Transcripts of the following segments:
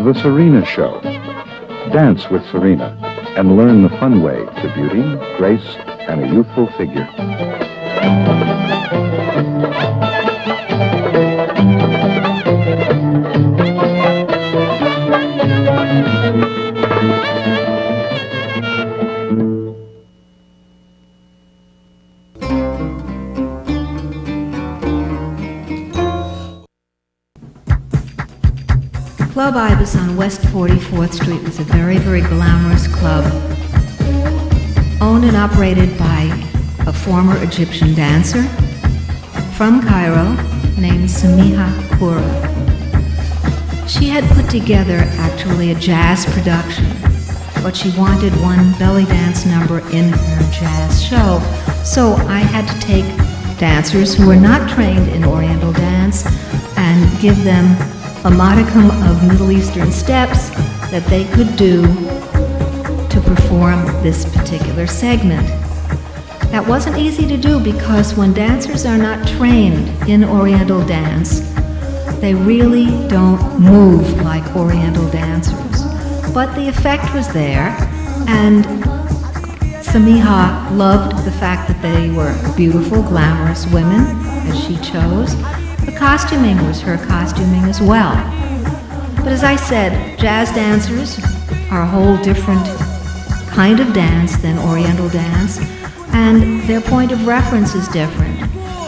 The Serena Show. Dance with Serena and learn the fun way to beauty, grace, and a youthful figure. Club Ibis on West 44th Street was a very, very glamorous club, owned and operated by a former Egyptian dancer from Cairo named Samiha Kura. She had put together actually a jazz production, but she wanted one belly dance number in her jazz show. So I had to take dancers who were not trained in Oriental dance and give them a modicum of Middle Eastern steps that they could do to perform this particular segment. That wasn't easy to do because when dancers are not trained in Oriental dance, they really don't move like Oriental dancers. But the effect was there, and Samiha loved the fact that they were beautiful, glamorous women, as she chose. The costuming was her costuming as well. But as I said, jazz dancers are a whole different kind of dance than Oriental dance, and their point of reference is different.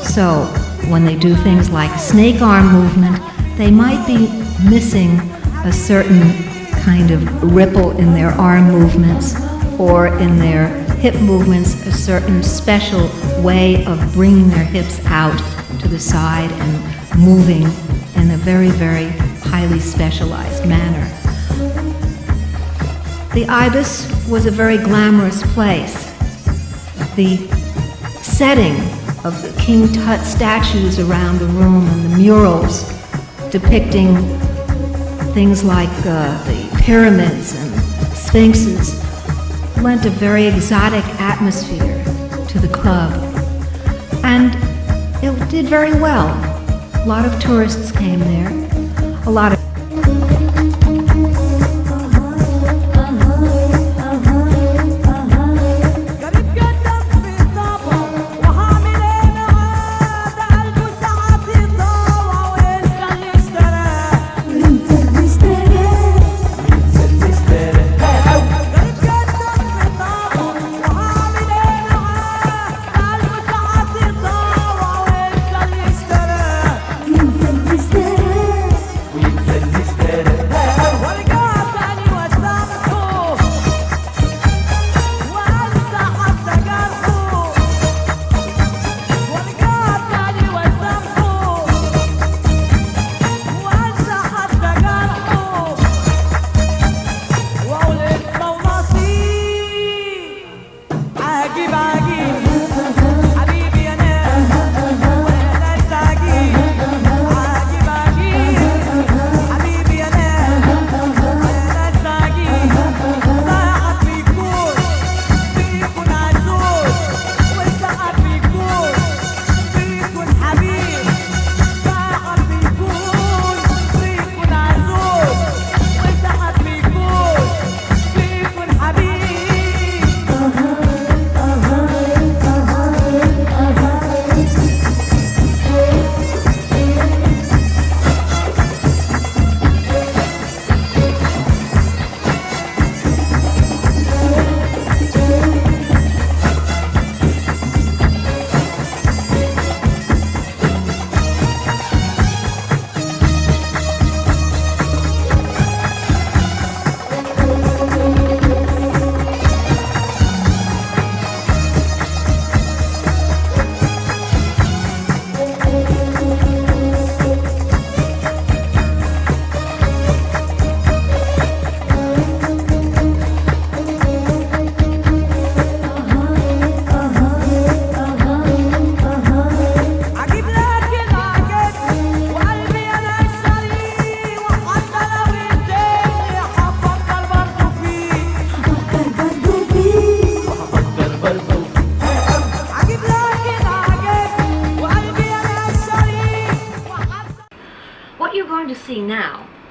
So when they do things like snake arm movement, they might be missing a certain kind of ripple in their arm movements or in their hip movements, a certain special way of bringing their hips out to the side and moving in a very, very highly specialized manner. The Ibis was a very glamorous place. The setting of the King Tut statues around the room and the murals depicting things like the pyramids and sphinxes lent a very exotic atmosphere to the club. And it did very well. A lot of tourists came there. A lot of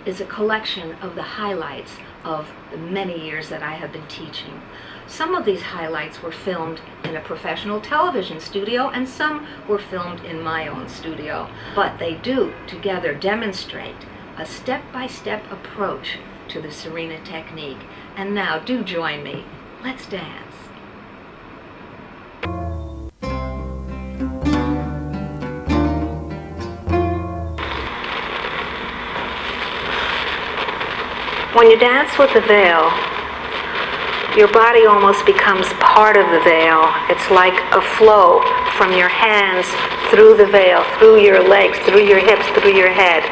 is a collection of the highlights of the many years that I have been teaching. Some of these highlights were filmed in a professional television studio, and some were filmed in my own studio. But they do together demonstrate a step-by-step approach to the Serena technique. And now, do join me. Let's dance. When you dance with the veil, your body almost becomes part of the veil. It's like a flow from your hands through the veil, through your legs, through your hips, through your head.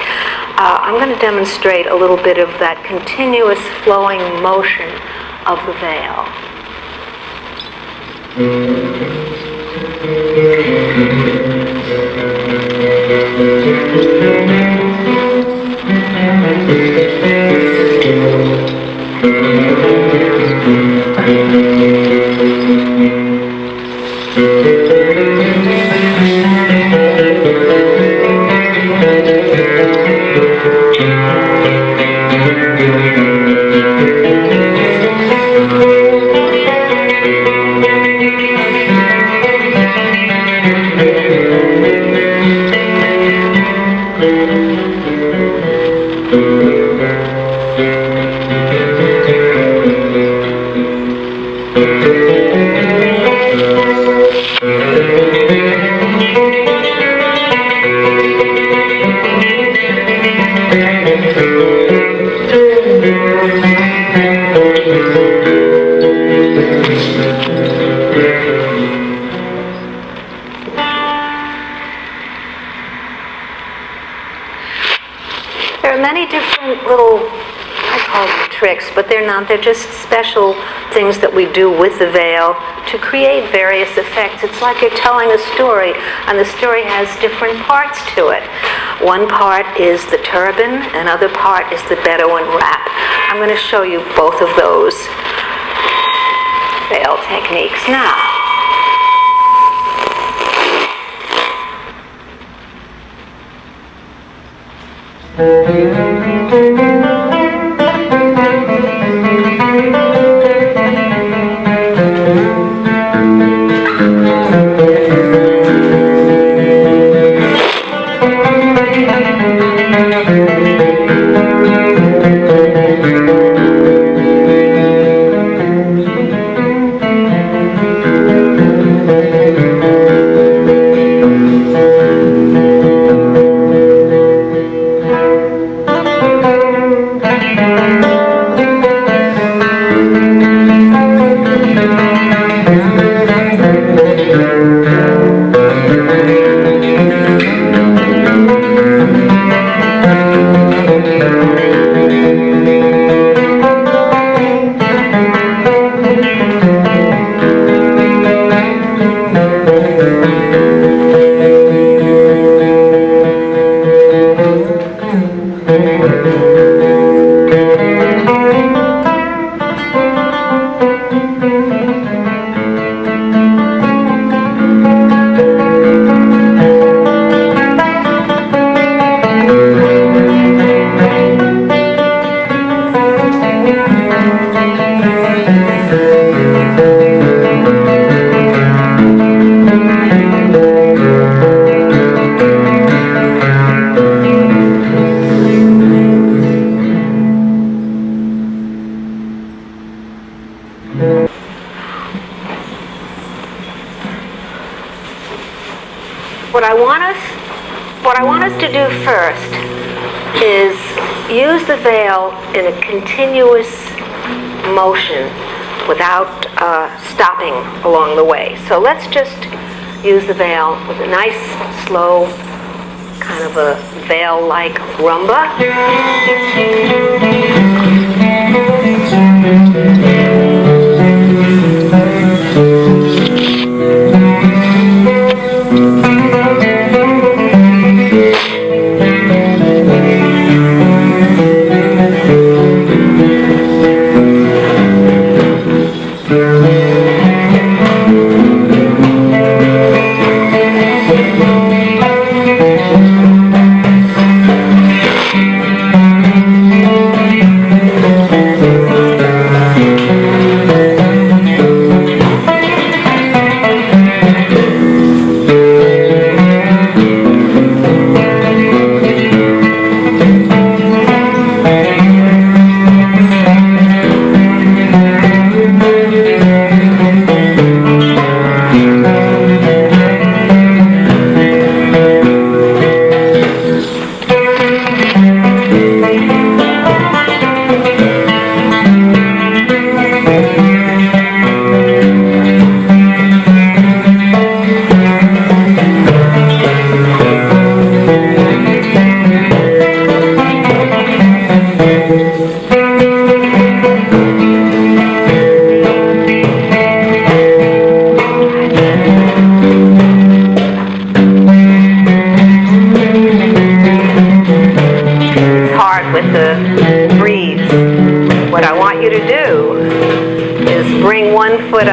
I'm going to demonstrate a little bit of that continuous flowing motion of the veil. There are many different little, I call them tricks, but they're not. They're just special things that we do with the veil to create various effects. It's like you're telling a story, and the story has different parts to it. One part is the turban, another part is the Bedouin wrap. I'm going to show you both of those veil techniques now. What I want us to do first is use the veil in a continuous motion without stopping along the way. So let's just use the veil with a nice, slow, kind of a veil-like rumba.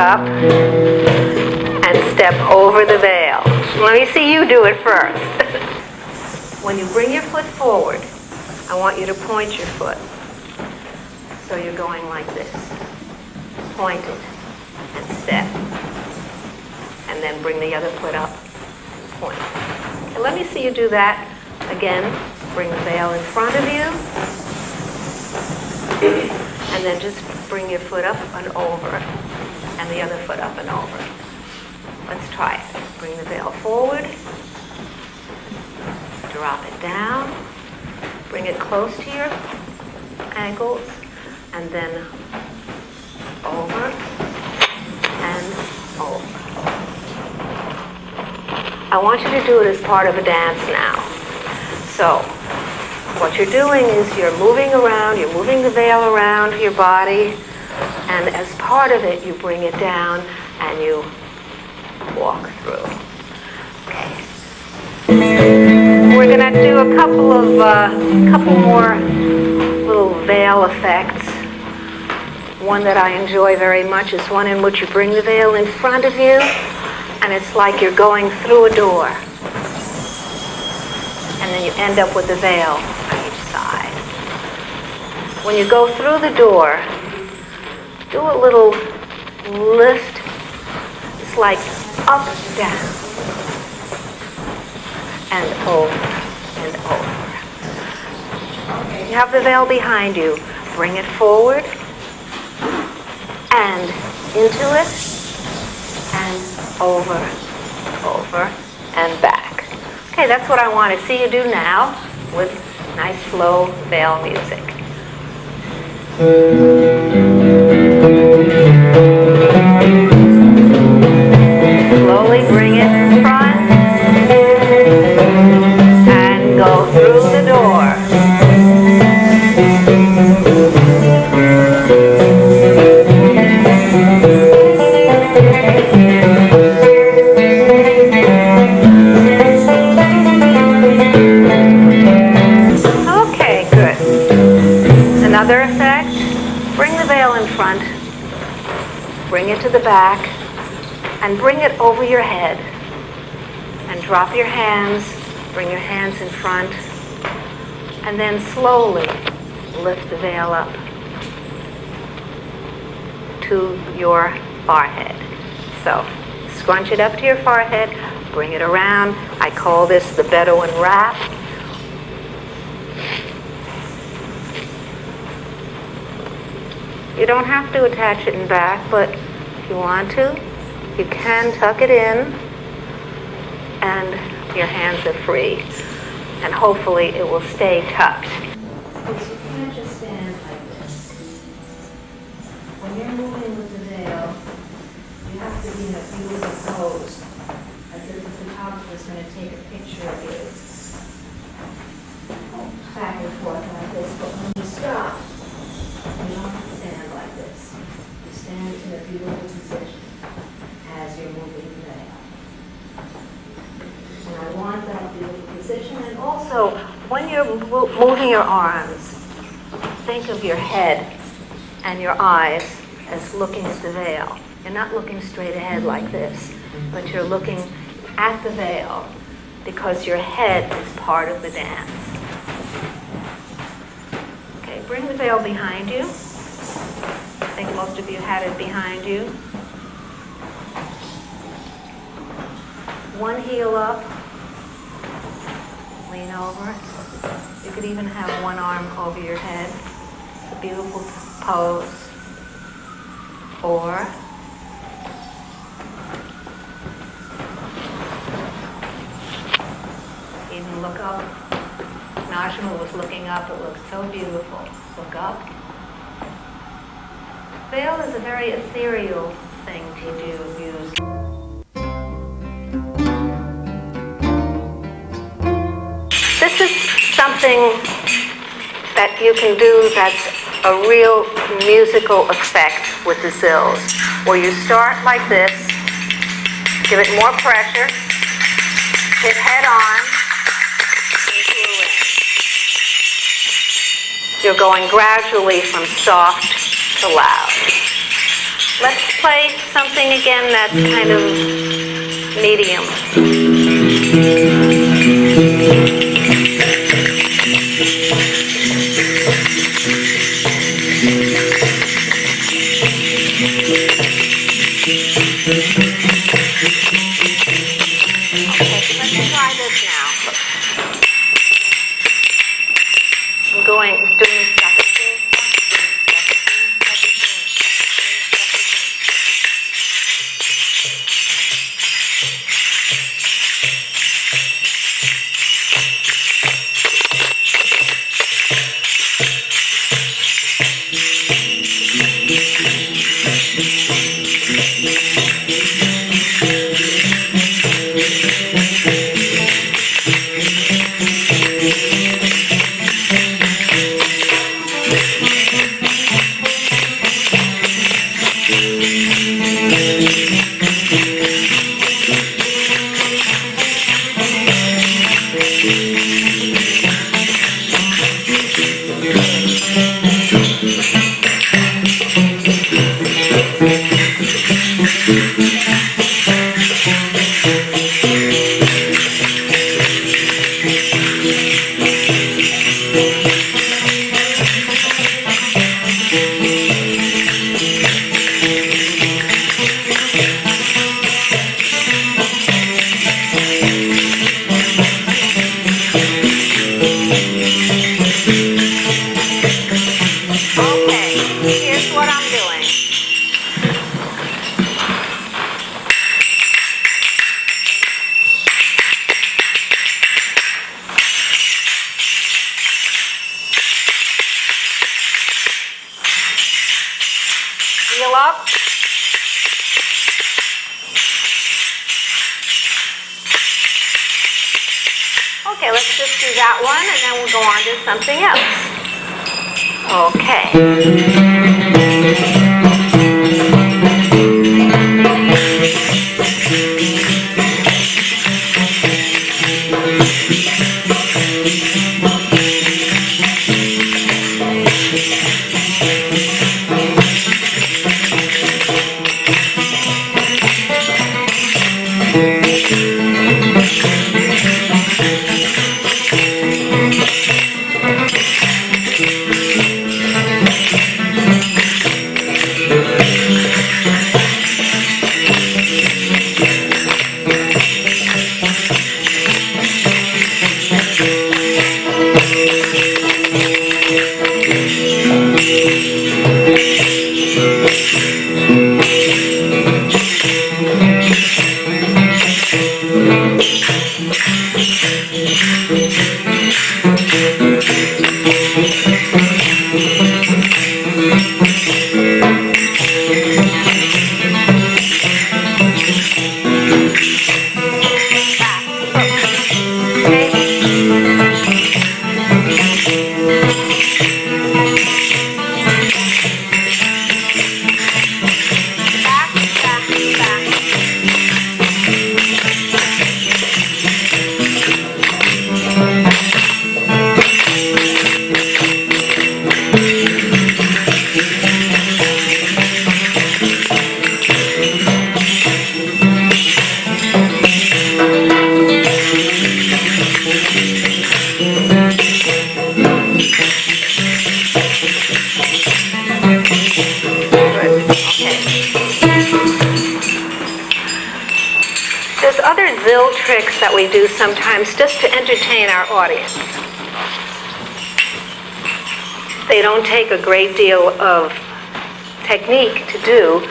up and step over the veil. Let me see you do it first. When you bring your foot forward, I want you to point your foot. So you're going like this. Point it and step. And then bring the other foot up and point. Okay, let me see you do that again. Bring the veil in front of you. And then just bring your foot up and over. And the other foot up and over. Let's try it. Bring the veil forward. Drop it down. Bring it close to your ankles. And then over and over. I want you to do it as part of a dance now. So, what you're doing is you're moving around, you're moving the veil around your body, and as part of it, you bring it down and you walk through. Okay. We're gonna do a couple more little veil effects. One that I enjoy very much is one in which you bring the veil in front of you, and it's like you're going through a door. And then you end up with the veil on each side. When you go through the door, do a little lift. It's like up, down, and over, and over. Okay, you have the veil behind you. Bring it forward, and into it, and over, and back. Okay, that's what I want to see you do now with nice slow veil music. Slowly bring it in front and go through the door. Okay, good. Another effect, bring the veil in front, bring it to the back, and bring it over your head. And drop your hands, bring your hands in front, and then slowly lift the veil up to your forehead. So, scrunch it up to your forehead, bring it around. I call this the Bedouin wrap. You don't have to attach it in back, but if you want to, you can tuck it in, and your hands are free. And hopefully it will stay tucked. Because you can't just stand like this. When you're moving with the veil, you have to be in a beautiful pose, as if the photographer is going to take a picture of you. Back and forth like this, but when you stop, you don't have to stand like this. You stand in a beautiful position as you're moving the veil. And I want that beautiful position. And also, when you're moving your arms, think of your head and your eyes as looking at the veil. You're not looking straight ahead like this, but you're looking at the veil because your head is part of the dance. Okay, bring the veil behind you. I think most of you had it behind you. One heel up. Lean over. You could even have one arm over your head. It's a beautiful pose. Or even look up. Najma was looking up. It looked so beautiful. Look up. Veil is a very ethereal thing to use. This is something that you can do that's a real musical effect with the zills, where you start like this, give it more pressure, hit head on, and glue in. You're going gradually from soft to loud. Let's play something again that's kind of medium. Okay, let's try this now. I'm doing up. Okay, let's just do that one and then we'll go on to something else. There's other zill tricks that we do sometimes just to entertain our audience. They don't take a great deal of technique to do,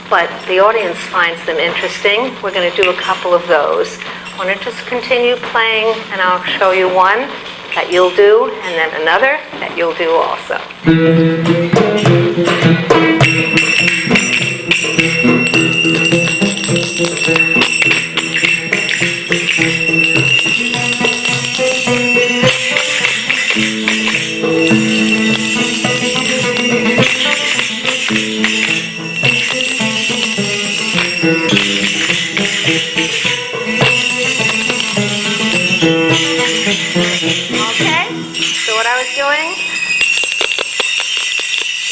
but the audience finds them interesting. We're going to do a couple of those. I want to just continue playing, and I'll show you one that you'll do, and then another that you'll do also.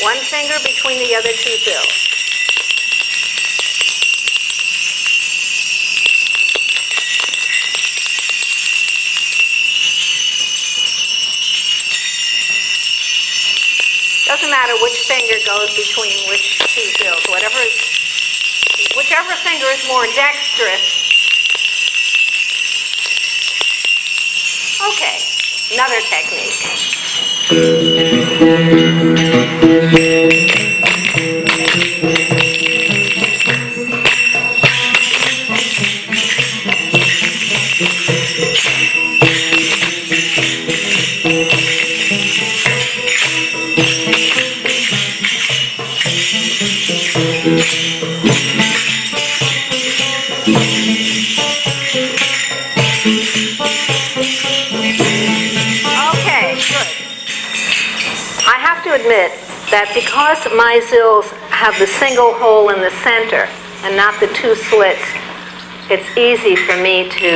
One finger between the other two zills. which finger goes between which two zills. Whichever finger is more dexterous. Okay, another technique. Admit that because my zills have the single hole in the center and not the two slits, it's easy for me to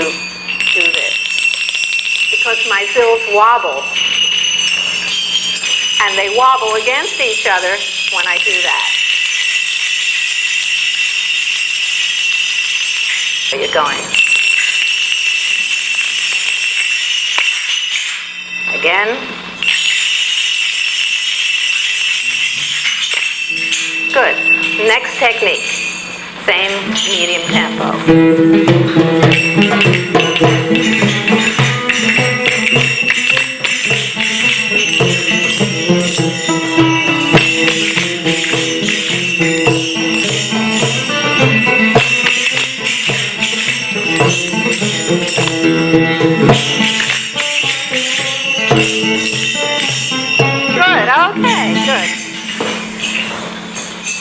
do this. Because my zills wobble, and they wobble against each other when I do that. Where you're going. Again. Good. Next technique. Same medium tempo. Good. Okay. Good.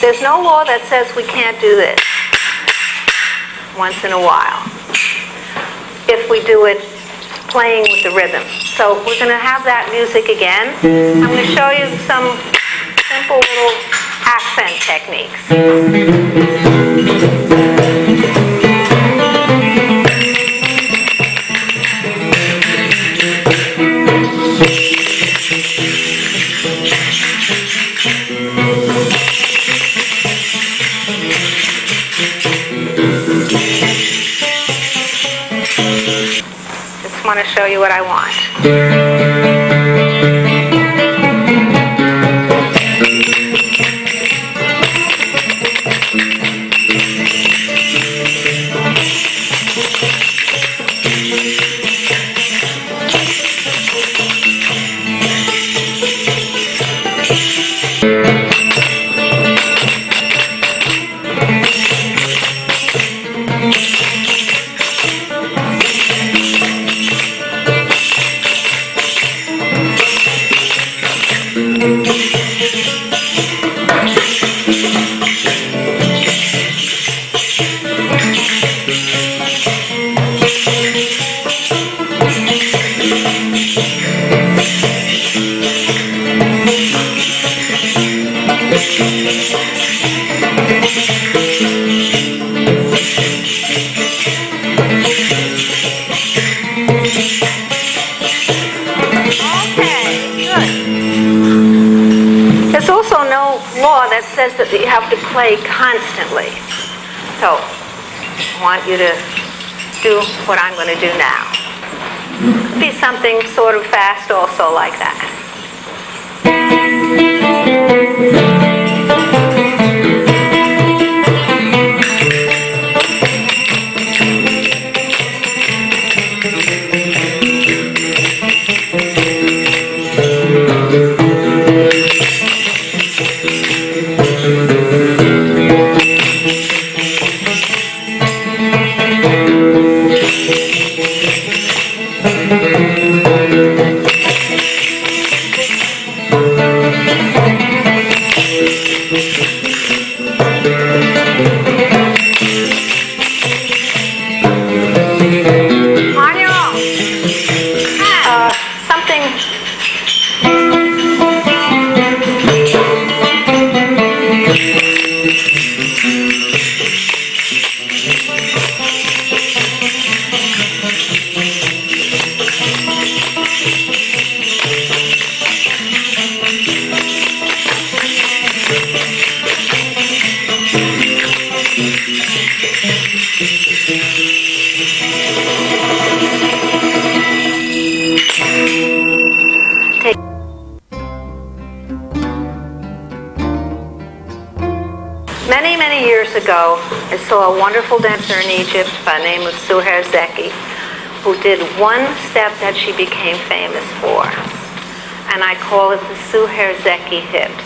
There's no law that says we can't do this once in a while if we do it playing with the rhythm. So we're going to have that music again. I'm going to show you some simple little accent techniques. Just want to show you what I want. That says that you have to play constantly. So I want you to do what I'm going to do now. Could be something sort of fast also like that. ago, I saw a wonderful dancer in Egypt by the name of Suher Zeki, who did one step that she became famous for. And I call it the Suher Zeki hips.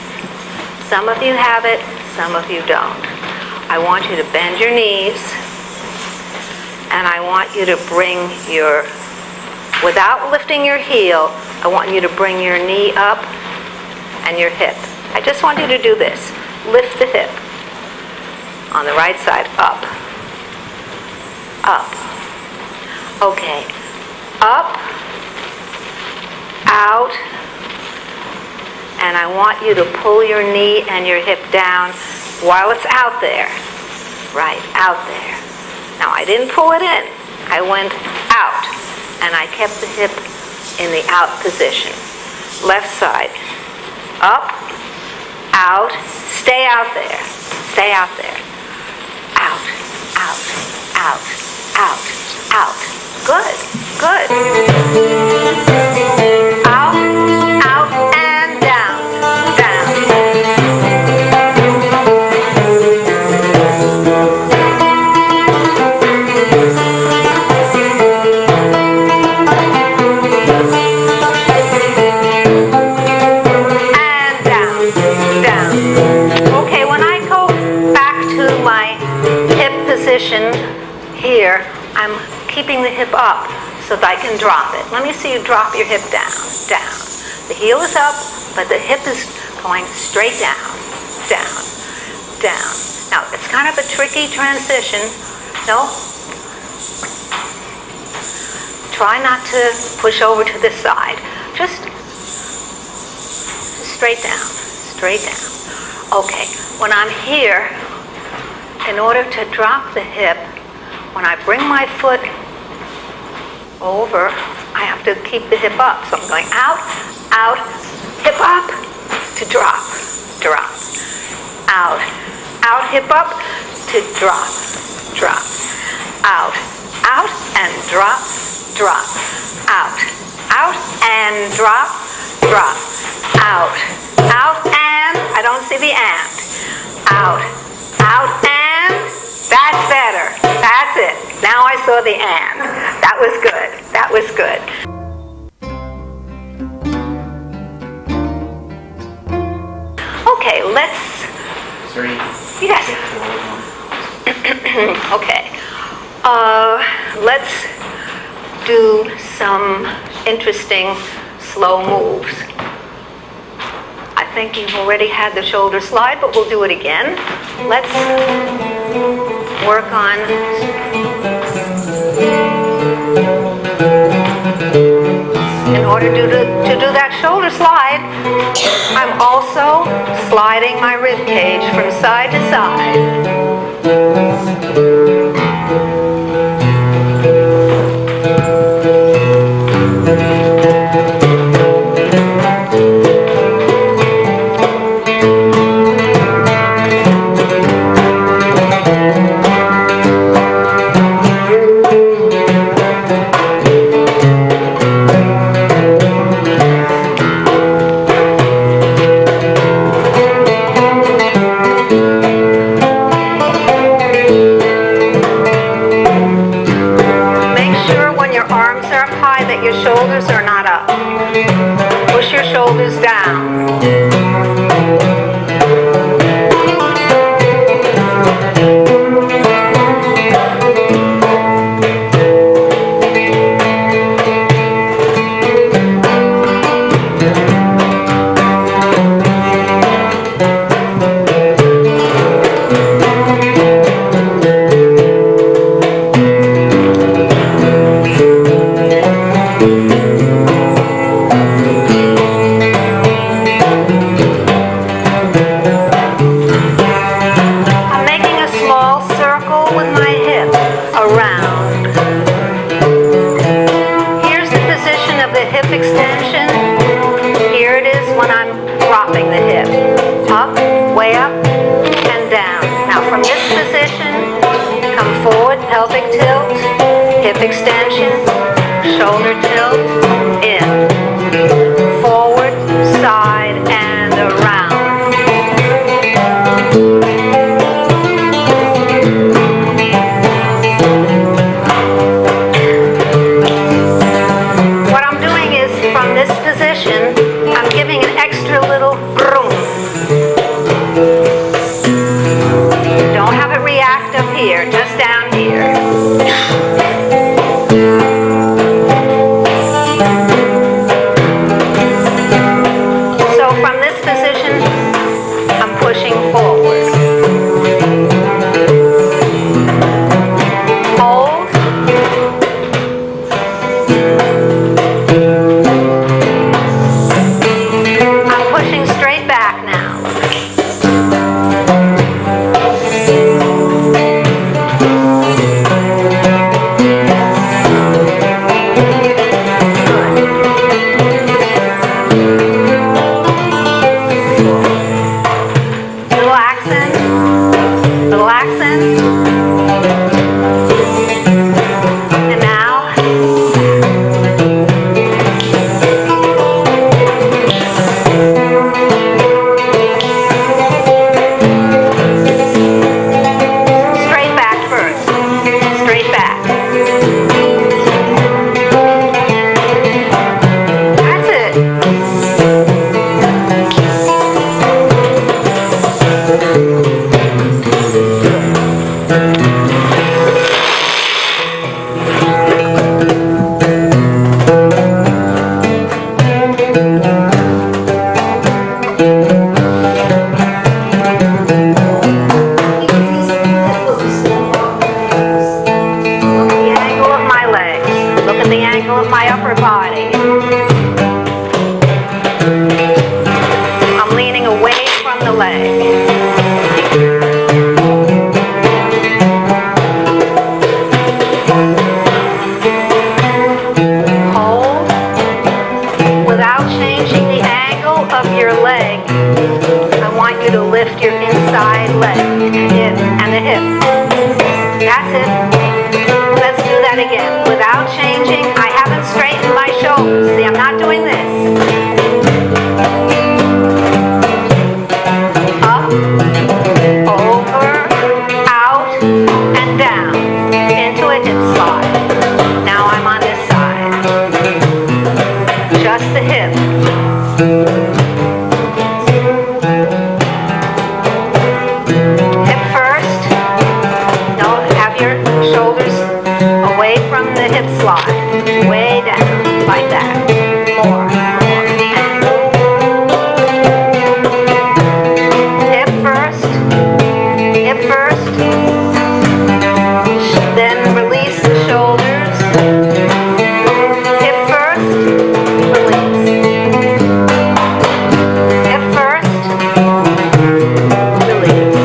Some of you have it, some of you don't. I want you to bend your knees, and I want you to bring your, without lifting your heel, I want you to bring your knee up and your hip. I just want you to do this. Lift the hip. On the right side, up. Up. Okay. Up. Out. And I want you to pull your knee and your hip down while it's out there. Right, out there. Now, I didn't pull it in. I went out. And I kept the hip in the out position. Left side. Up. Out. Stay out there. Stay out there. Out. Out. Out. Out. Out. Good. Good. Out. Out. And down. Down. Here, I'm keeping the hip up so that I can drop it. Let me see you drop your hip down, down. The heel is up, but the hip is going straight down, down, down. Now, it's kind of a tricky transition. No? Try not to push over to this side. Just straight down, straight down. Okay, when I'm here, in order to drop the hip, when I bring my foot over, I have to keep the hip up. So I'm going out, out, hip up, to drop, drop. Out, out, hip up, to drop, drop. Out, out, and drop, drop. Out, out, and drop, drop. Out, out, and, I don't see the and. Out, out, and, that's better. That's it. Now I saw the and. That was good. That was good. Okay, let's... Serena. Yes. Okay. Let's do some interesting slow moves. I think you've already had the shoulder slide, but we'll do it again. Let's work on... In order to do that shoulder slide, I'm also sliding my rib cage from side to side. Your shoulders are not up. Push your shoulders down. Extension. Here it is when I'm dropping the hip. Up, way up, and down. Now from this position, come forward, pelvic tilt, hip extension, shoulder tilt, in. Forward, side, and around. that again. Without changing, I haven't straightened my shoulders. See, I'm not doing this. Up, over, out, and down. Into a hip slide. Now I'm on this side. Just the hip. Hip first. No, have your shoulders away from the hip slide. Way down, like that. More. Hip first. Hip first. Then release the shoulders. Hip first. Release. Hip first. Release.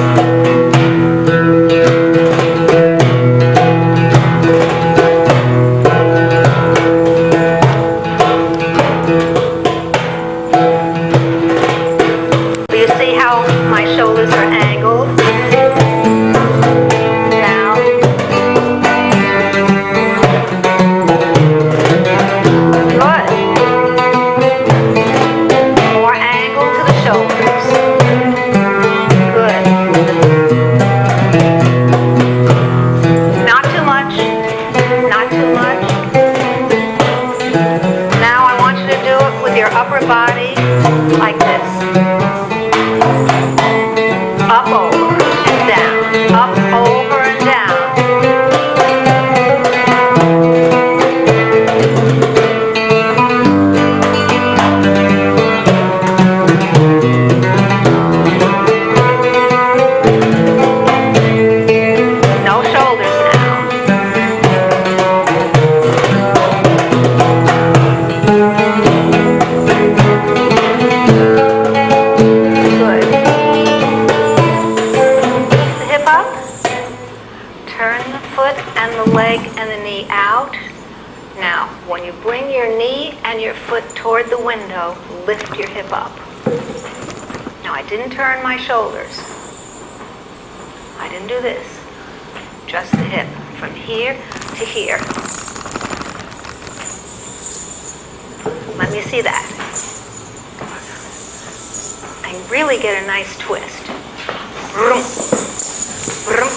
You see how my shoulders are angled? Now. Good. More angle to the shoulders. Good. Not too much. Not too much. Now I want you to do it with your upper body like this. Up, over, and down. Up, over, and down. No shoulders now. Good. The hip up. Turn the foot and the leg and the knee out. Now, when you bring your knee and your foot toward the window, lift your hip up. Now, I didn't turn my shoulders. I didn't do this. Just the hip from here to here. Let me see that. And really get a nice twist. Vroom. Vroom.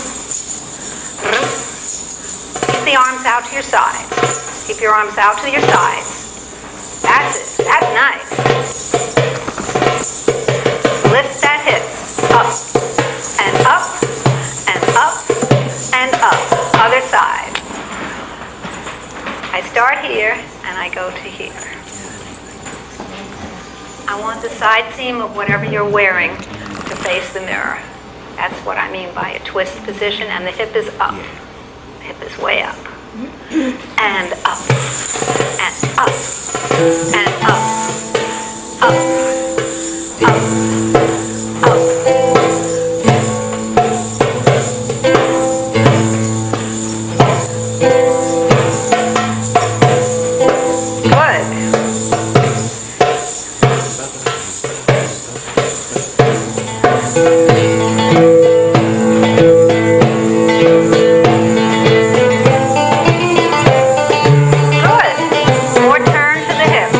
Vroom. Keep the arms out to your sides. Keep your arms out to your sides. That's it. That's nice. Lift that hip. Up. And up. And up. And up. Other side. I start here and I go to here. I want the side seam of whatever you're wearing to face the mirror. That's what I mean by a twist position, and the hip is up. The hip is way up. And up. And up. And up. Up. Up. Up. Good. Good. More turn to the hip.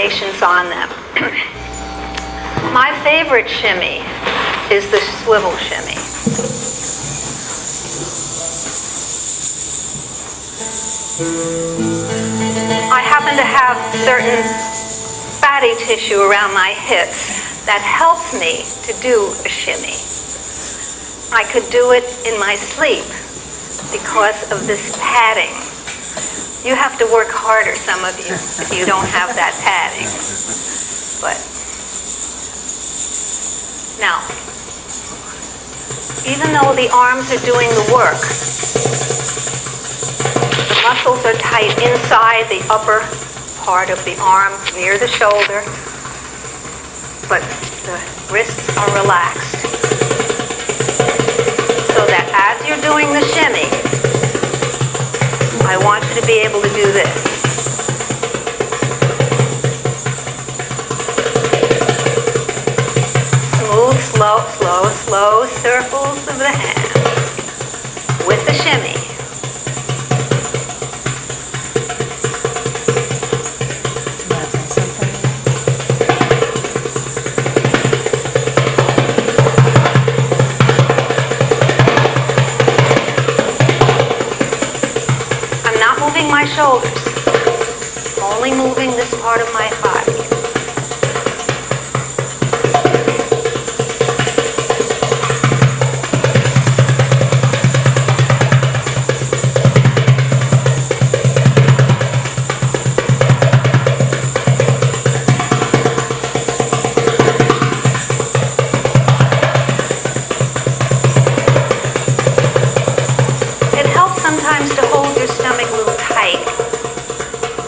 variations on them. My favorite shimmy is the swivel shimmy. I happen to have certain fatty tissue around my hips that helps me to do a shimmy. I could do it in my sleep because of this padding. You have to work harder, some of you, if you don't have that padding. But now, even though the arms are doing the work, the muscles are tight inside the upper part of the arm near the shoulder, but the wrists are relaxed. So that as you're doing the shimmy, I want you to be able to do this. Smooth, slow circles of the hands with the shimmy. My shoulders, only moving this part of my body. It helps sometimes to hold your stomach a little tight,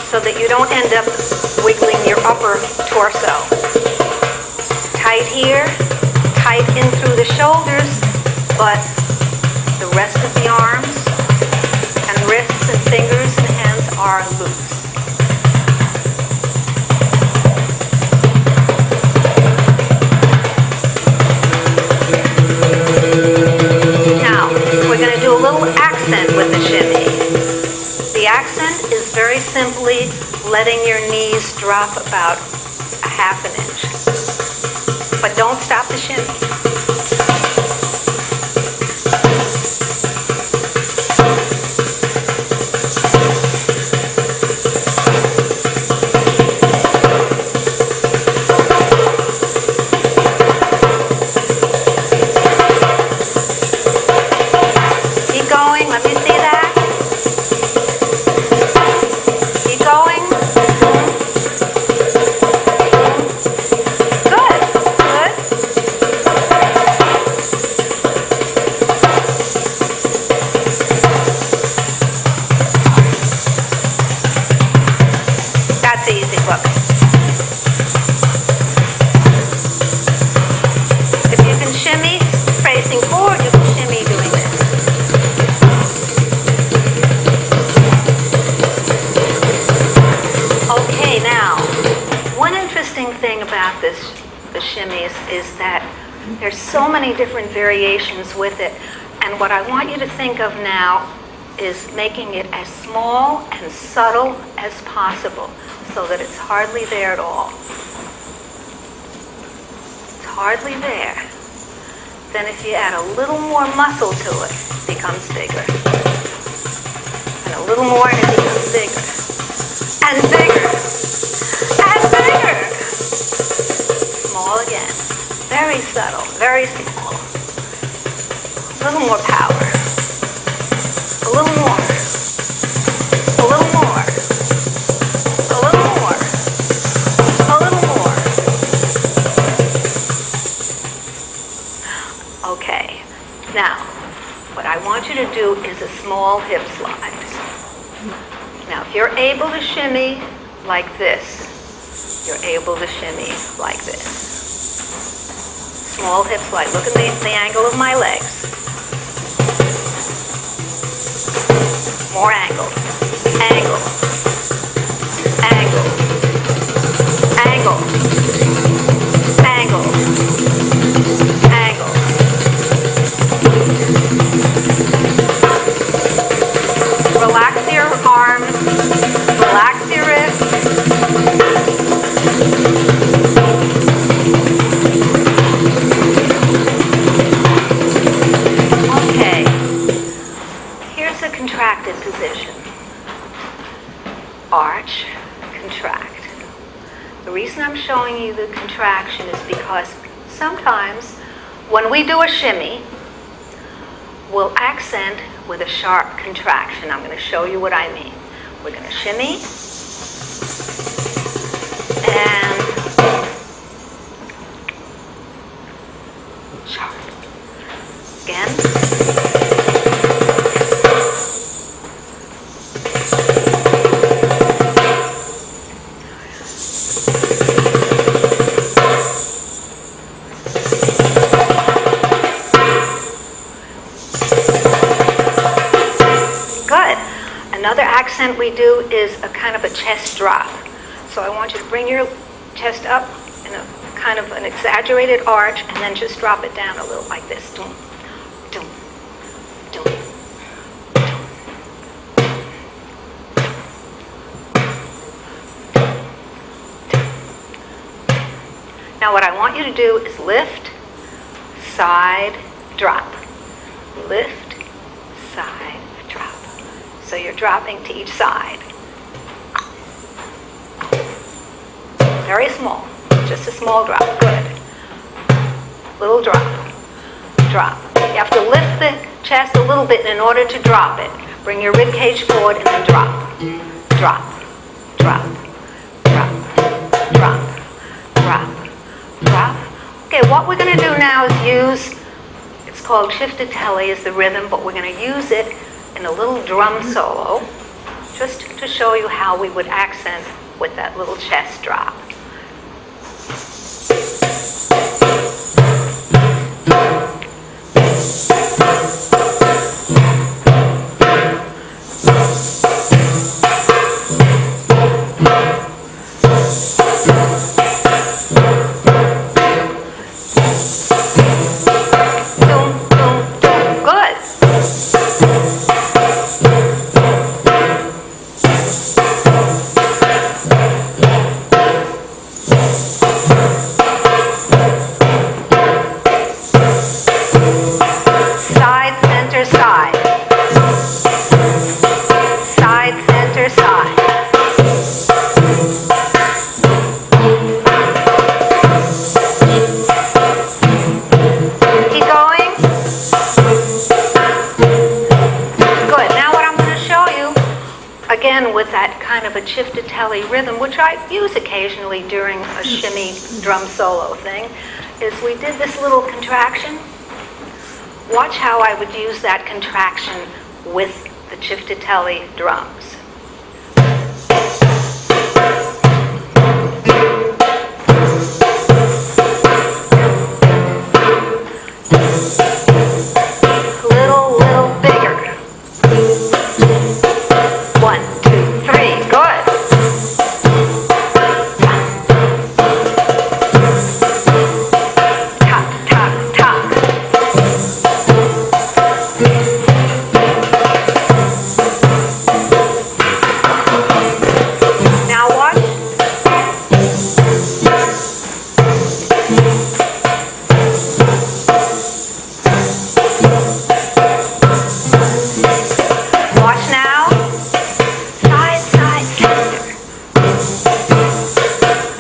so that you don't end up wiggling your upper torso. Tight here, tight in through the shoulders, but the rest of the arms and wrists and fingers and hands are loose. Now, we're going to do a little accent with the shimmy. The accent is very simply letting your knees drop about a half an inch. But don't stop the shimmy. Keep going. Let me see that. The shimmies is that there's so many different variations with it, and what I want you to think of now is making it as small and subtle as possible so that it's hardly there at all. It's hardly there. Then if you add a little more muscle to it, it becomes bigger. And a little more and it becomes bigger. And bigger. And bigger. Small again. Very subtle, very small. A little more power. A little more. A little more. A little more. A little more. Okay. Now, what I want you to do is a small hip slide. Now, if you're able to shimmy like this, you're able to shimmy like this. Small hip slide. Look at the angle of my legs. More angle. Angle. Angle. Angle. Angle. Angle. Relax your arms. Relax your wrists. The reason I'm showing you the contraction is because sometimes when we do a shimmy, we'll accent with a sharp contraction. I'm going to show you what I mean. We're going to shimmy and sharp. Again. Good. Another accent we do is a kind of a chest drop. So I want you to bring your chest up in a kind of an exaggerated arch and then just drop it down a little like this. Doom, doom, doom, doom. Now what I want you to do is lift, side, drop. Lift, side, drop. So you're dropping to each side. Very small, just a small drop, good. Little drop, drop. You have to lift the chest a little bit in order to drop it. Bring your rib cage forward and then drop, drop, drop, drop, drop, drop, drop. Okay, what we're going to do now is use, it's called ciftatelli is the rhythm, but we're going to use it in a little drum solo, just to show you how we would accent with that little chest drop. With that kind of a ciftatelli rhythm, which I use occasionally during a shimmy drum solo thing, is we did this little contraction. Watch how I would use that contraction with the ciftatelli drums. Little bigger. 1, 2, 3, good. Top, top, top. Now watch. Watch now. Side, side, center.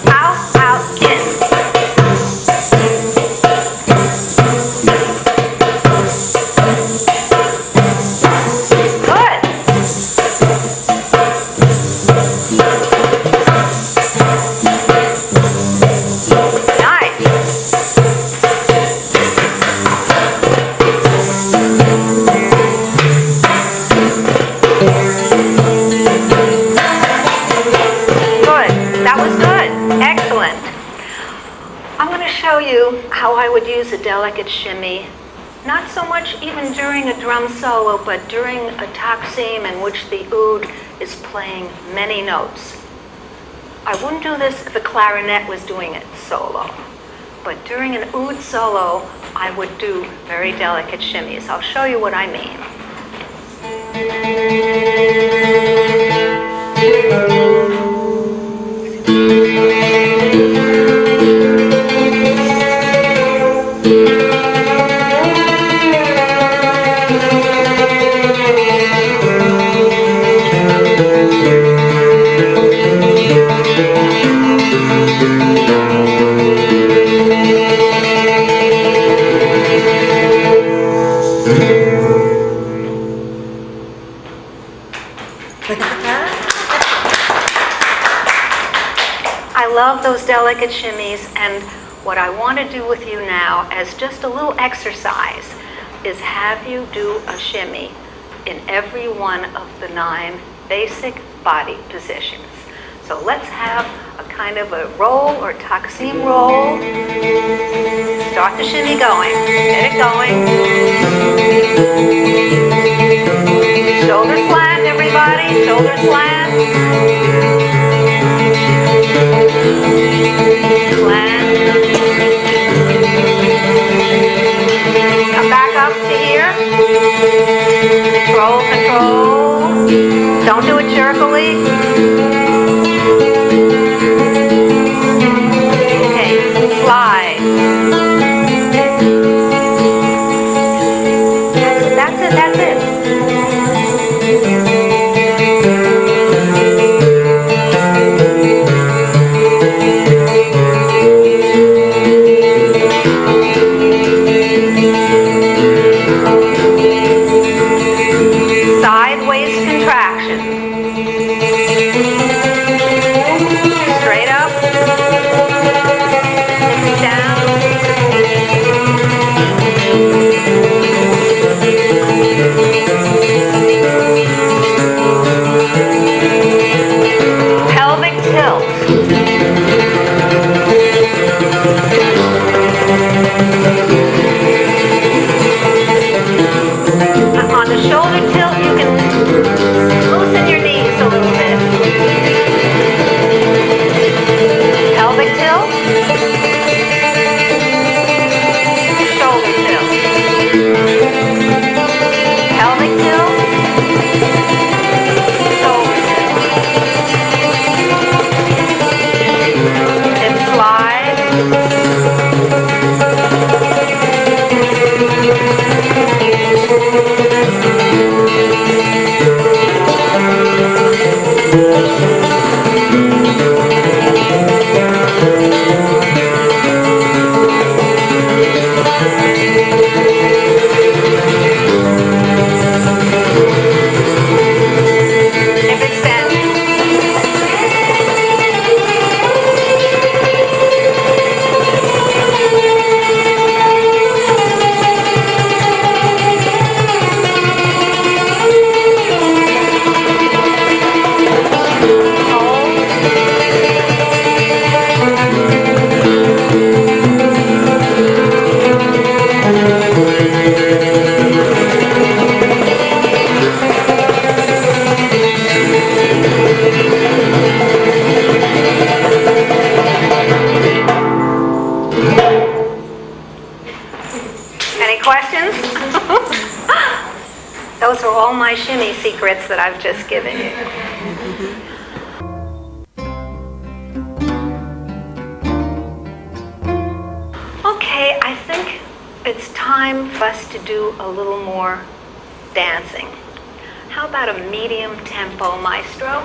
Out, out, in. Good. Nice. Good. That was good. Excellent. I'm going to show you how I would use a delicate shimmy, not so much even during a drum solo, but during a taksim in which the oud is playing many notes. I wouldn't do this if a clarinet was doing it solo, but during an oud solo, I would do very delicate shimmies. I'll show you what I mean. I love those delicate shimmies, and what I want to do with you now as just a little exercise is have you do a shimmy in every one of the 9 basic body positions. So let's have a kind of a roll or taksim roll. Start the shimmy going. Get it going. Shoulder slant, everybody. Shoulder slant. Slant. Come back up to here. Control, control. Don't do it jerkily. Okay, slide. That's it, that's it. Sideways contraction. Straight up. Hips down. Pelvic tilt. On the shoulder tilt, you can loosen your knees a little bit. Pelvic tilt. Shoulder tilt. Pelvic tilt. Shoulder tilt. Hip slide. Hip extension. Any questions? Those are all my shimmy secrets that I've just given you. Okay, I think it's time for us to do a little more dancing. How about a medium tempo, maestro?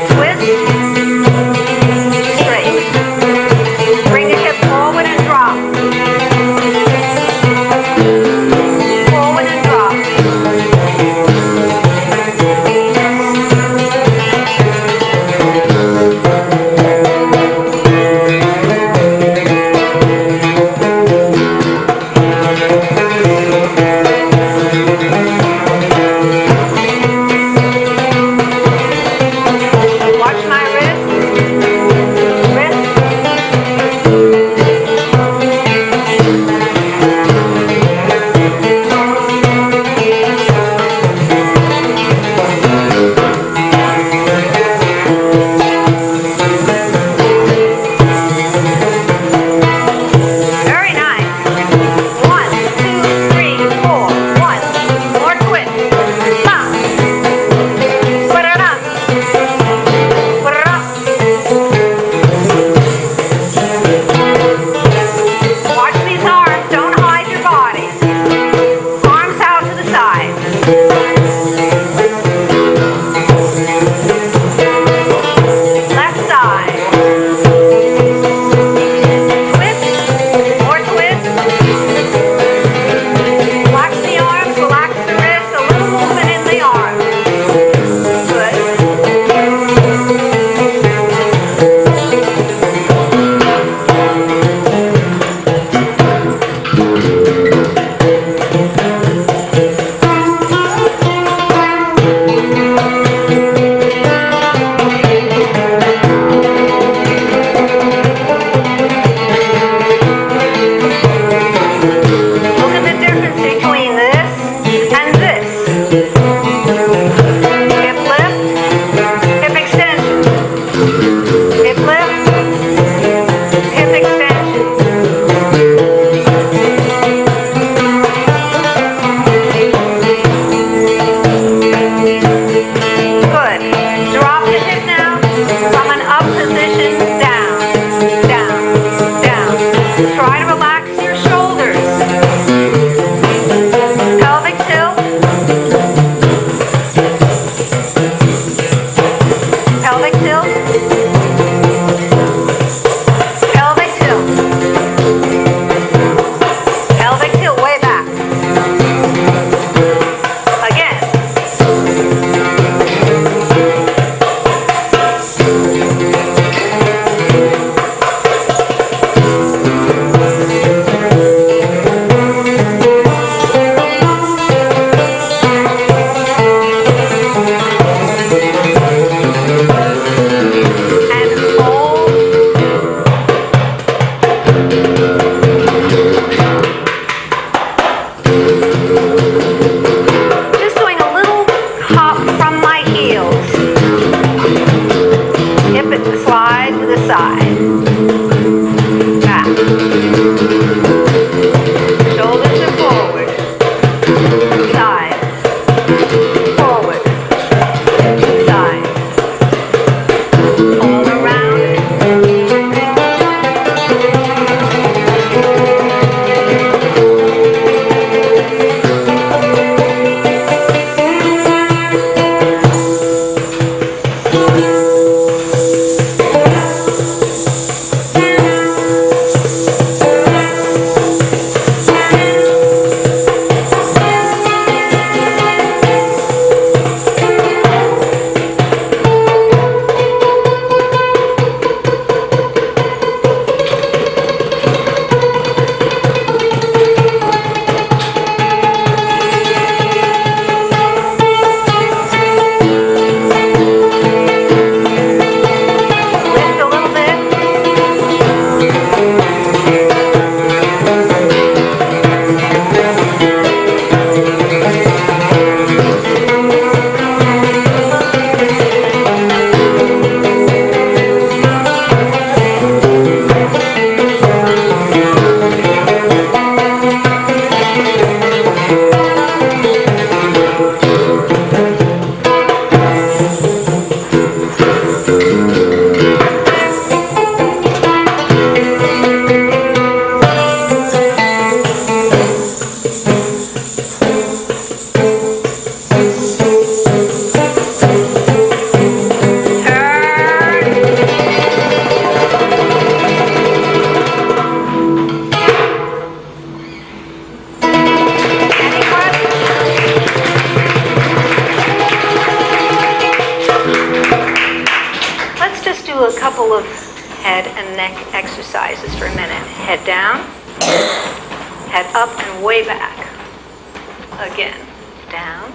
Twist, straight. Bring the hip forward and drop. Forward and drop. Try to relax your shoulders. Pelvic tilt. Pelvic tilt. Pelvic tilt. Pelvic tilt way back. Again. Exercises for a minute. Head down, head up and way back. Again, down,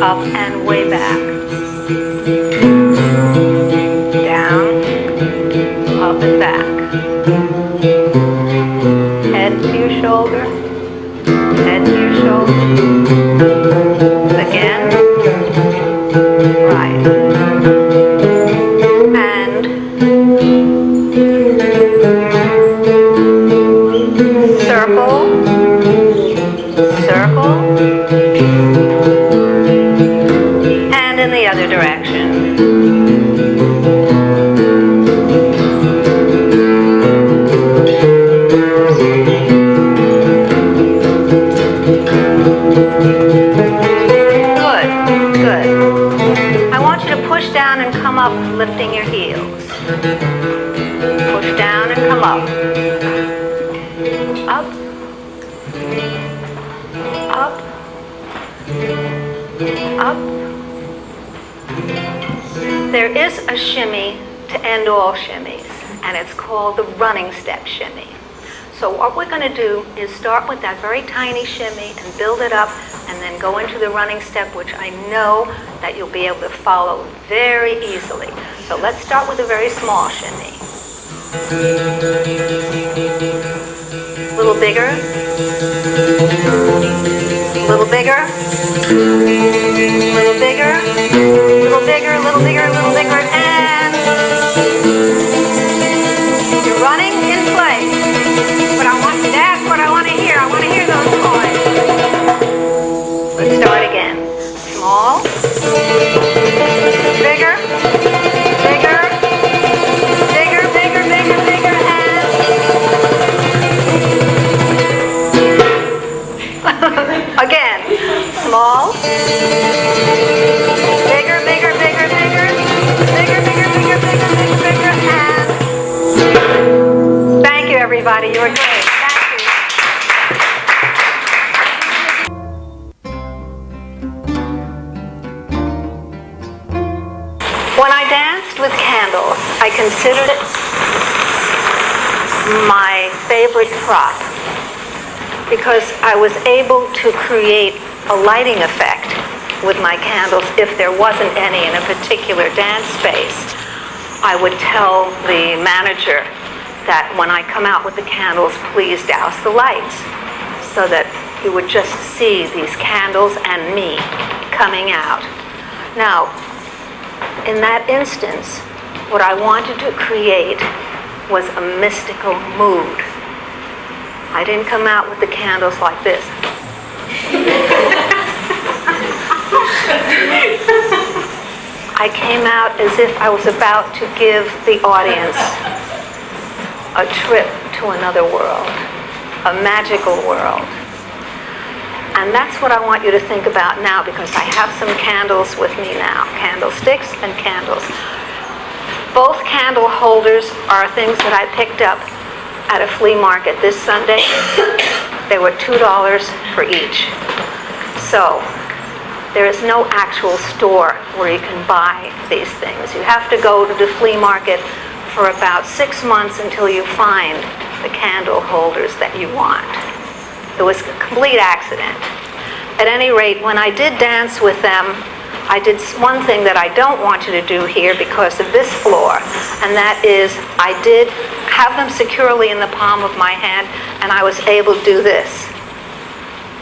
up and way back. Down, up and back. Head to your shoulder, head to your shoulder. Again, right. And in the other direction. Good, good. I want you to push down and come up, lifting your heels. Push down and come up. Up. Up, up. There is a shimmy to end all shimmies, and it's called the running step shimmy. So what we're going to do is start with that very tiny shimmy and build it up, and then go into the running step, which I know that you'll be able to follow very easily. So let's start with a very small shimmy. A little bigger. A little bigger. A little bigger. A little bigger, a little bigger, a little bigger, and you're running in place. But that's what I want to hear. I want to hear those points. Let's start again. Small. Bigger. Bigger. Bigger, bigger, bigger, bigger, and everybody. You were great. Thank you. When I danced with candles, I considered it my favorite prop because I was able to create a lighting effect with my candles if there wasn't any in a particular dance space. I would tell the manager that when I come out with the candles, please douse the lights, so that you would just see these candles and me coming out. Now, in that instance, what I wanted to create was a mystical mood. I didn't come out with the candles like this. I came out as if I was about to give the audience a trip to another world, a magical world. And that's what I want you to think about now, because I have some candles with me now, candlesticks and candles. Both candle holders are things that I picked up at a flea market this Sunday. They were $2 for each. So there is no actual store where you can buy these things. You have to go to the flea market for about 6 months until you find the candle holders that you want. It was a complete accident. At any rate, when I did dance with them, I did one thing that I don't want you to do here because of this floor, and that is I did have them securely in the palm of my hand, and I was able to do this.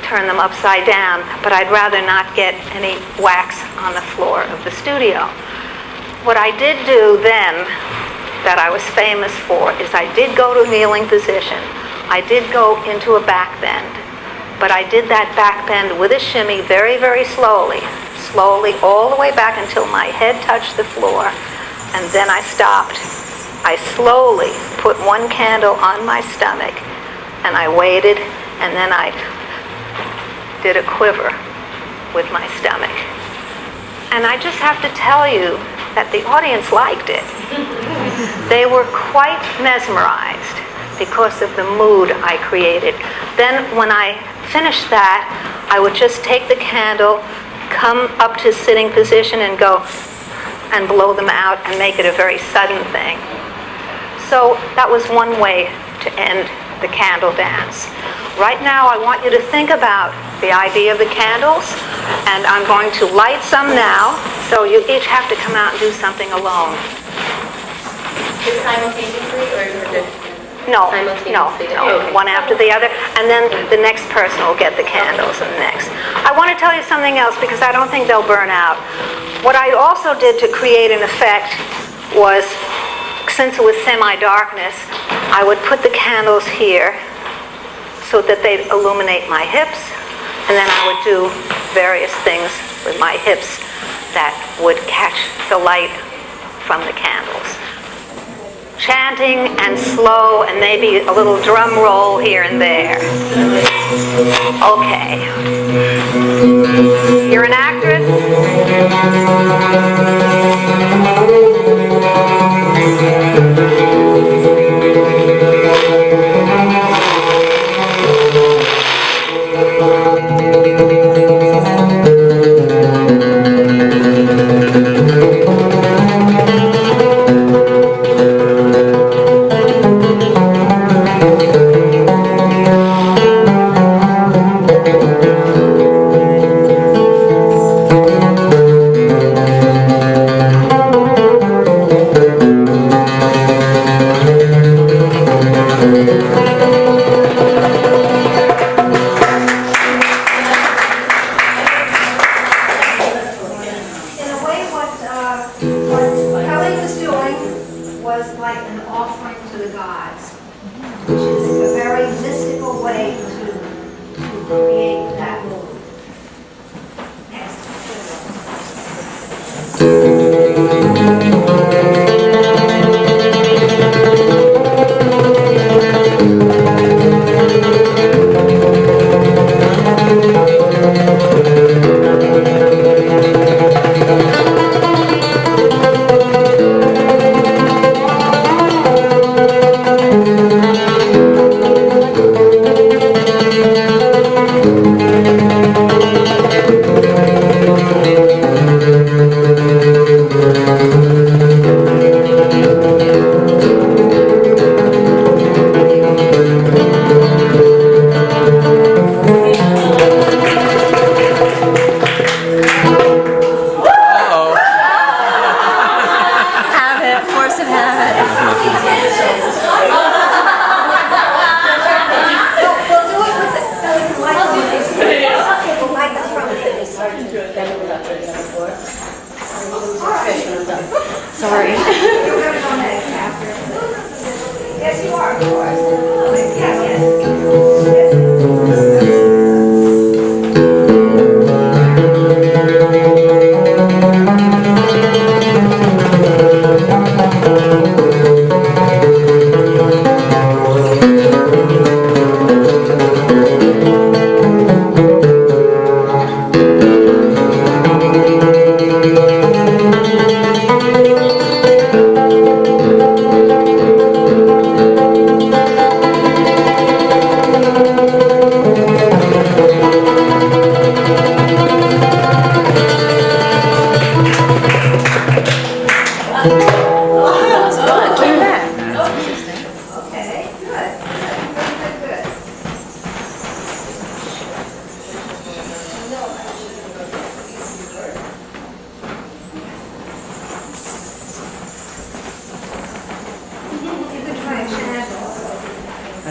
Turn them upside down, but I'd rather not get any wax on the floor of the studio. What I did do then, that I was famous for, is I did go to a kneeling position. I did go into a back bend, but I did that back bend with a shimmy very, very slowly, all the way back until my head touched the floor, and then I stopped. I slowly put one candle on my stomach, and I waited, and then I did a quiver with my stomach. And I just have to tell you that the audience liked it. They were quite mesmerized because of the mood I created. Then when I finished that, I would just take the candle, come up to sitting position and go and blow them out and make it a very sudden thing. So that was one way to end the candle dance. Right now I want you to think about the idea of the candles, and I'm going to light some now, so you each have to come out and do something alone. Just simultaneously, or is it No, simultaneously? Okay. one after the other, and then the next person will get the candles and the next. I want to tell you something else because I don't think they'll burn out. What I also did to create an effect was, since it was semi-darkness, I would put the candles here so that they'd illuminate my hips, and then I would do various things with my hips that would catch the light from the candles. Chanting and slow, and maybe a little drum roll here and there. Okay. You're an actress?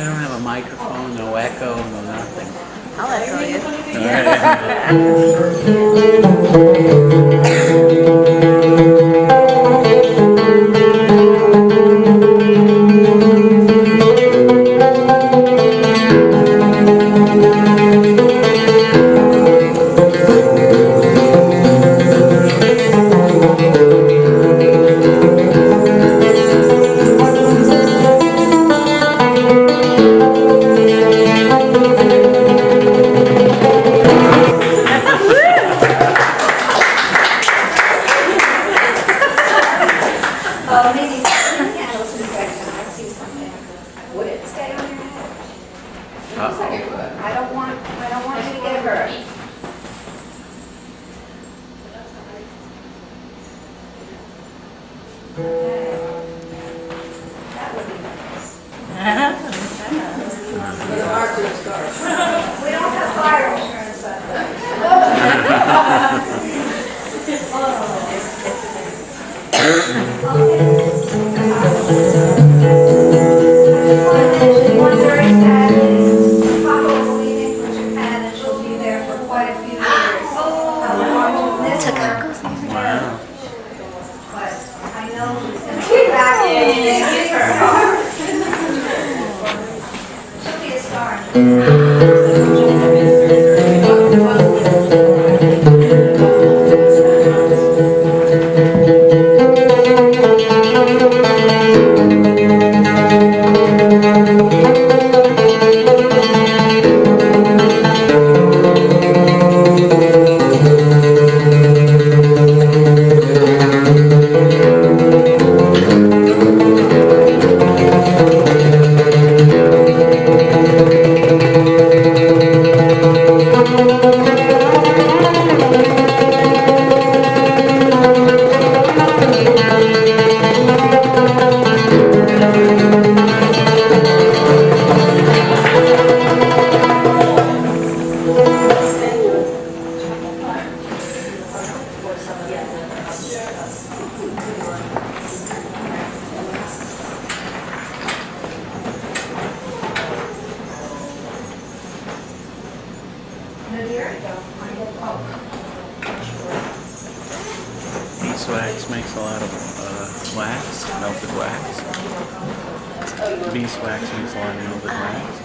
don't have a microphone, no echo, no nothing. I'll echo you. Maybe candles in fact, I see something. Would it stay on your head? Looks like it would. I don't want you to get hurt. That would be nice. We don't have fire insurance, but. One very sad thing. Papa will leave English Japan and she'll be there for quite a few years. I'll miss her. Wow. But I know she's going to be back and miss her. She'll be a star. Beeswax makes a lot of wax, melted wax. Beeswax makes a lot of melted wax.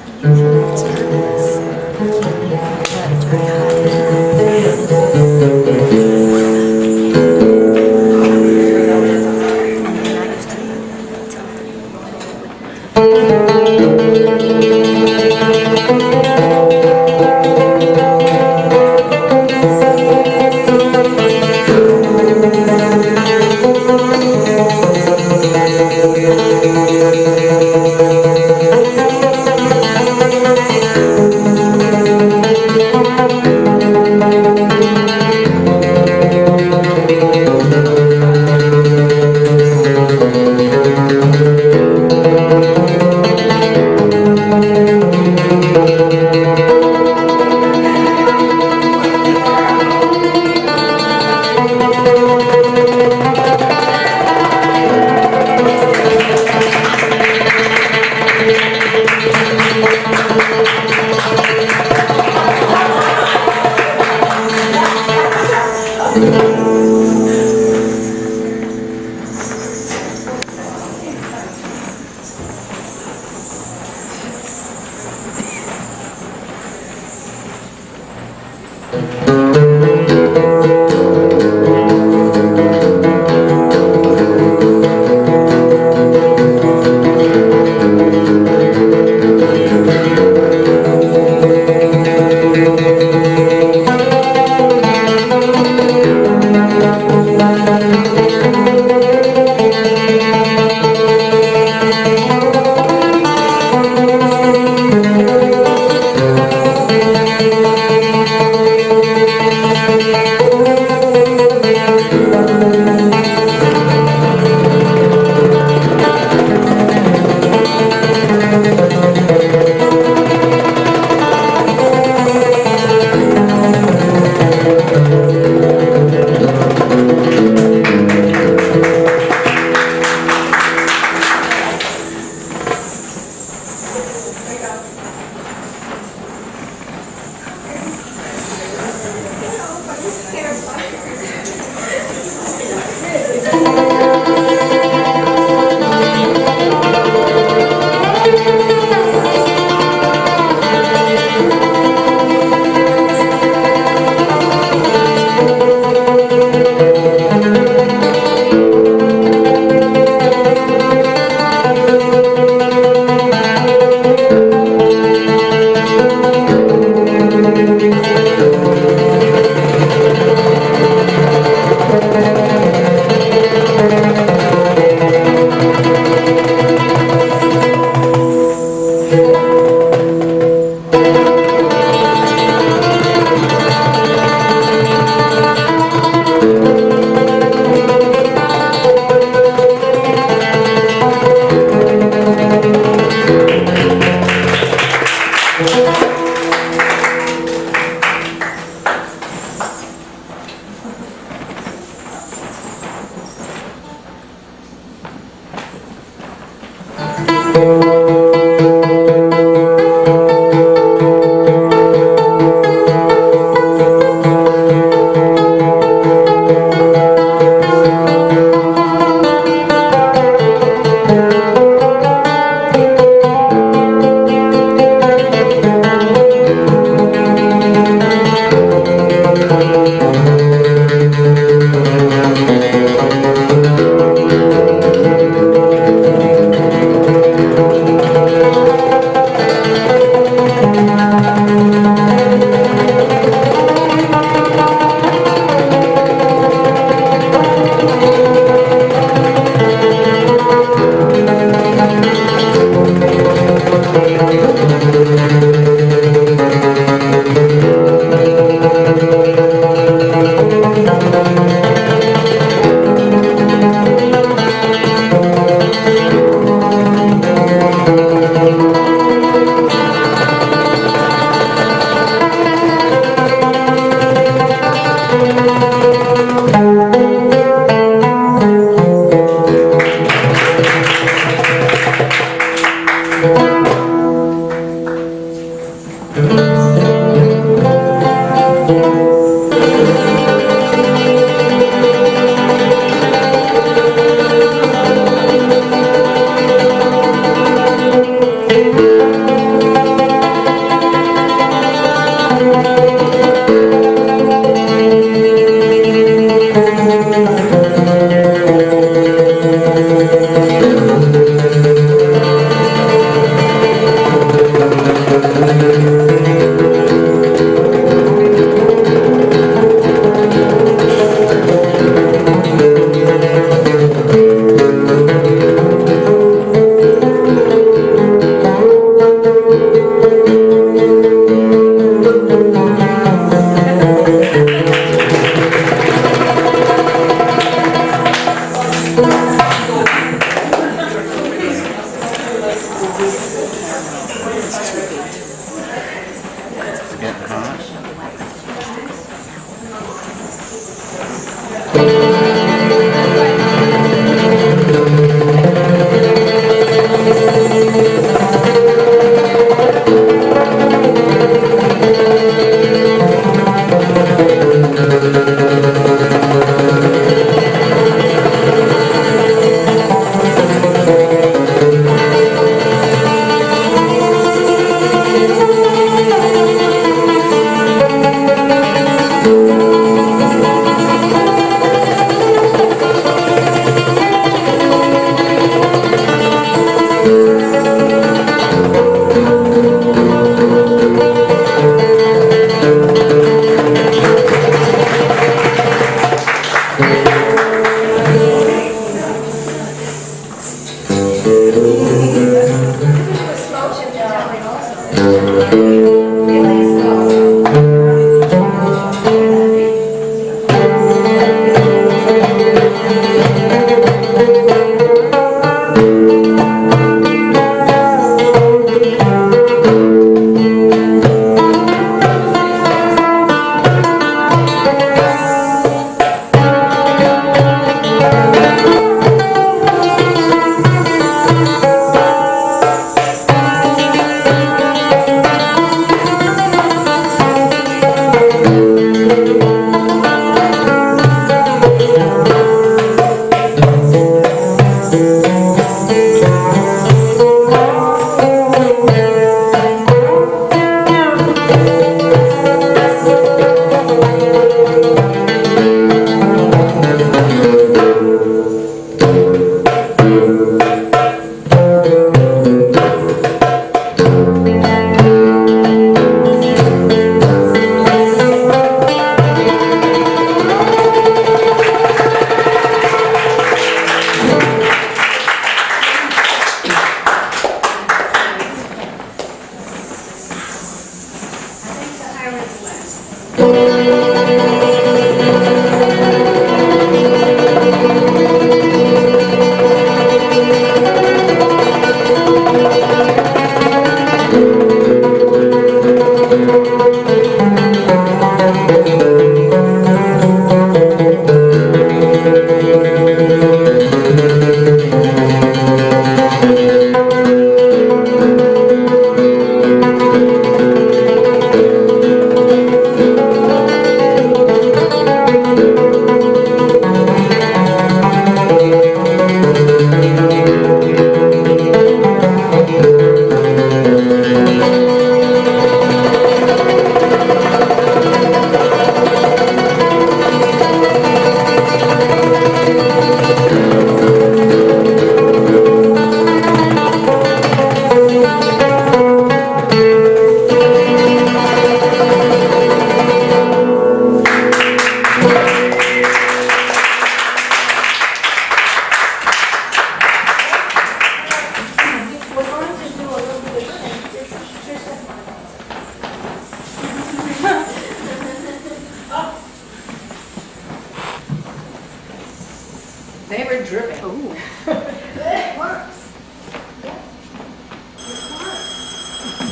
They were dripping. Ooh. It works.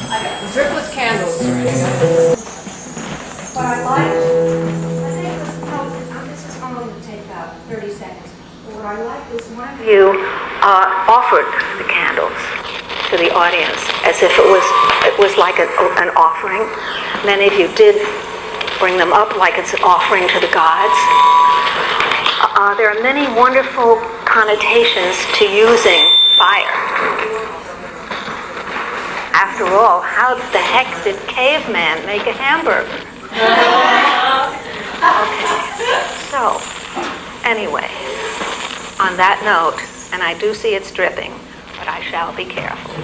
I got dripless candles. What I liked, I think was, no, this is only to take about 30 seconds. But what I liked is one of you offered the candles to the audience as if it was like an offering. Many of you did bring them up like it's an offering to the gods. There are many wonderful connotations to using fire. After all, how the heck did caveman make a hamburger? Okay, so anyway, on that note, and I do see it's dripping, but I shall be careful.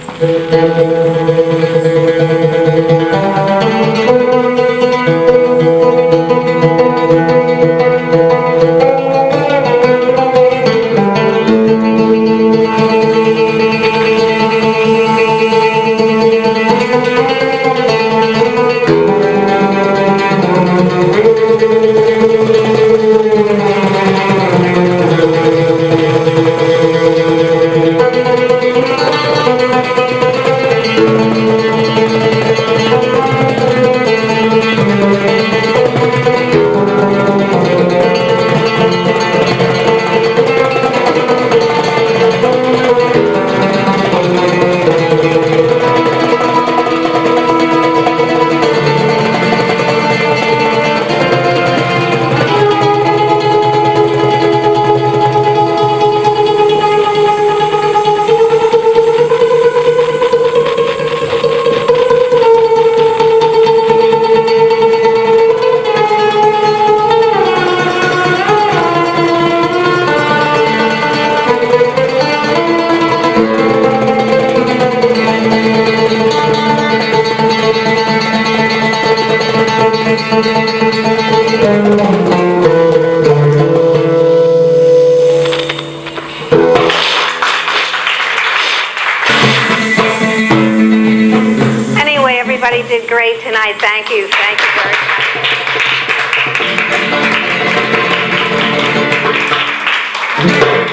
Everybody did great tonight. Thank you. Thank you very much.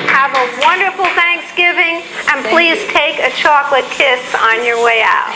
Have a wonderful Thanksgiving, and please take a chocolate kiss on your way out.